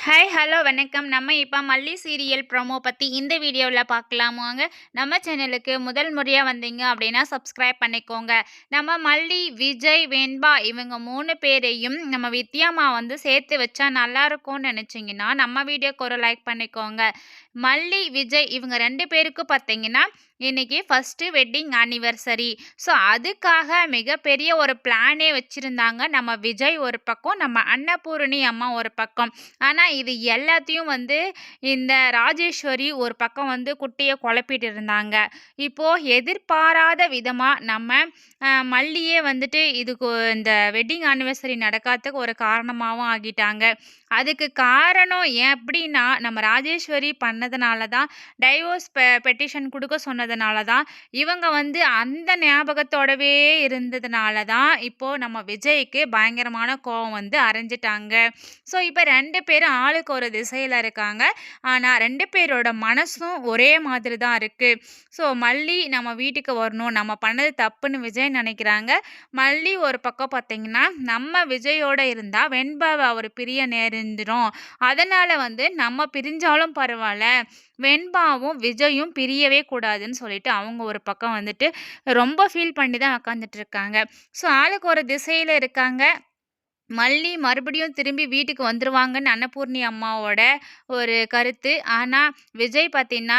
Hi hello வணக்கம். நம்ம இப்போ மல்லி சீரியல் ப்ரோமோ பற்றி இந்த வீடியோவில் பார்க்கலாம் வாங்க. நம்ம சேனலுக்கு முதல் முறையாக வந்தீங்க அப்படின்னா சப்ஸ்கிரைப் பண்ணிக்கோங்க. நம்ம மல்லி, விஜய், வெண்பா இவங்க 3 பேரையும் நம்ம வித்யாம்மா வந்து சேர்த்து வச்சா நல்லாயிருக்கும்னு நினச்சிங்கன்னா நம்ம வீடியோக்கு ஒரு லைக் பண்ணிக்கோங்க. மல்லி, விஜய் இவங்க 2 பேருக்கும் பார்த்தீங்கன்னா இன்னைக்கு ஃபஸ்ட்டு வெட்டிங் ஆனிவர்சரி. ஸோ அதுக்காக மிகப்பெரிய ஒரு பிளானே வச்சுருந்தாங்க. நம்ம விஜய் ஒரு பக்கம், நம்ம அன்னபூரணி அம்மா ஒரு பக்கம். ஆனால் இது எல்லாத்தையும் வந்து இந்த ராஜேஸ்வரி ஒரு பக்கம் வந்து குட்டியை குழப்பிட்டு இருந்தாங்க. இப்போது எதிர்பாராத விதமாக நம்ம மல்லியே வந்துட்டு இதுக்கு இந்த வெட்டிங் ஆனிவர்சரி நடக்காததுக்கு ஒரு காரணமாகவும் ஆகிட்டாங்க. அதுக்கு காரணம் ஏன் அப்படின்னா நம்ம ராஜேஸ்வரி பண்ணதுனால தான், டைவோர்ஸ் பெட்டிஷன் கொடுக்க சொன்னதுனால தான், இவங்க வந்து அந்த ஞாபகத்தோடவே இருந்ததுனால தான் இப்போது நம்ம விஜய்க்கு பயங்கரமான கோவம் வந்து அரைஞ்சிட்டாங்க. ஸோ இப்போ 2 பேரும் ஆளுக்கு ஒரு திசையில் இருக்காங்க. ஆனால் 2 பேரோட மனசும் ஒரே மாதிரி தான் இருக்குது. ஸோ மல்லி நம்ம வீட்டுக்கு வரணும், நம்ம பண்ணது தப்புன்னு விஜய் நினைக்கிறாங்க. மல்லி ஒரு பக்கம் பார்த்தீங்கன்னா நம்ம விஜயோட இருந்தால் வெண்பாவை அவர் பிரிய நேர்ந்துடும், அதனால் வந்து நம்ம பிரிஞ்சாலும் பரவாயில்ல, வெண்பாவும் விஜயும் பிரியவே கூடாதுன்னு சொல்லிட்டு அவங்க ஒரு பக்கம் வந்துட்டு ரொம்ப ஃபீல் பண்ணி தான் உக்காந்துட்டு இருக்காங்க. ஸோ ஆளுக்கு ஒரு திசையில் இருக்காங்க. மல்லி மறுபடியும் திரும்பி வீட்டுக்கு வந்துருவாங்கன்னு அன்னபூர்ணி அம்மாவோட ஒரு கருத்து. ஆனால் விஜய் பார்த்தீங்கன்னா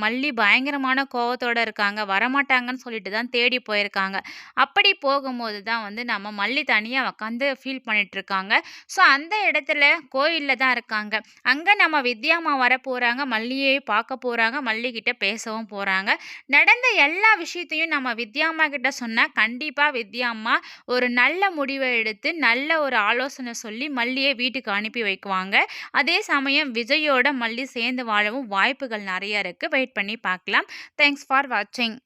மல்லி பயங்கரமான கோவத்தோடு இருக்காங்க, வரமாட்டாங்கன்னு சொல்லிட்டு தான் தேடி போயிருக்காங்க. அப்படி போகும்போது தான் வந்து நம்ம மல்லி தனியாக உட்காந்து ஃபீல் பண்ணிகிட்ருக்காங்க. ஸோ அந்த இடத்துல கோயிலில் தான் இருக்காங்க. அங்கே நம்ம வித்யாம்மா வர போகிறாங்க, மல்லியை பார்க்க போகிறாங்க, மல்லிக்கிட்ட பேசவும் போகிறாங்க. நடந்த எல்லா விஷயத்தையும் நம்ம வித்யாம்மா கிட்ட சொன்னால் கண்டிப்பாக வித்யாம்மா ஒரு நல்ல முடிவை எடுத்து நல்ல ஒரு ஆலோசனை சொல்லி மல்லியை வீட்டுக்கு அனுப்பி வைக்குவாங்க. அதே சமயம் விஜயோட மல்லி சேர்ந்து வாழவும் வாய்ப்புகள் நிறைய இருக்குது. வெயிட் பண்ணி பார்க்கலாம். தேங்க்ஸ் ஃபார் வாட்சிங்.